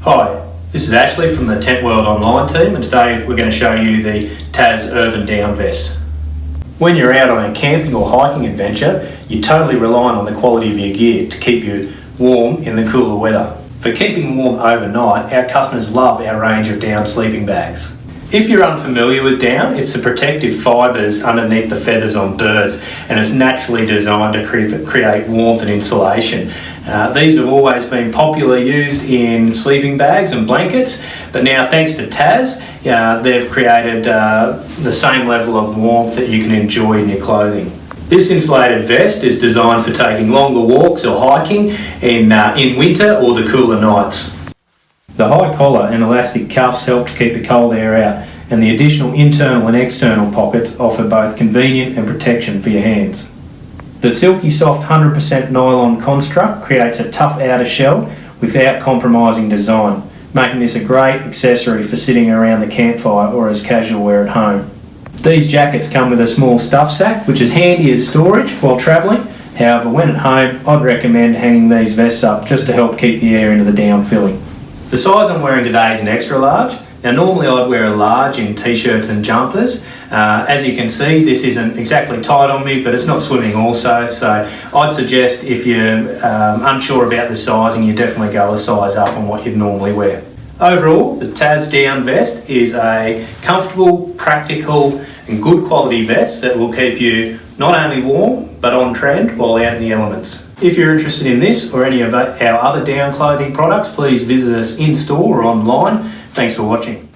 Hi, this is Ashley from the Tentworld online team, and today we're going to show you the TAS Urban Down Vest. When you're out on a camping or hiking adventure, you're totally relying on the quality of your gear to keep you warm in the cooler weather. For keeping warm overnight, our customers love our range of down sleeping bags. If you're unfamiliar with down, it's the protective fibres underneath the feathers on birds, and it's naturally designed to create warmth and insulation. These have always been popularly used in sleeping bags and blankets, but now thanks to TAS, they've created the same level of warmth that you can enjoy in your clothing. This insulated vest is designed for taking longer walks or hiking in winter or the cooler nights. The high collar and elastic cuffs help to keep the cold air out, and the additional internal and external pockets offer both convenient and protection for your hands. The silky soft 100% nylon construct creates a tough outer shell without compromising design, making this a great accessory for sitting around the campfire or as casual wear at home. These jackets come with a small stuff sack, which is handy as storage while travelling. However, when at home, I'd recommend hanging these vests up just to help keep the air into the down filling. The size I'm wearing today is an extra large. Now normally I'd wear a large in t-shirts and jumpers. As you can see, this isn't exactly tight on me, but it's not swimming also, so I'd suggest if you're unsure about the sizing, you definitely go a size up on what you'd normally wear. Overall, the TAS Down Vest is a comfortable, practical and good quality vest that will keep you not only warm, but on trend while out in the elements. If you're interested in this or any of our other down clothing products, please visit us in store or online. Thanks for watching.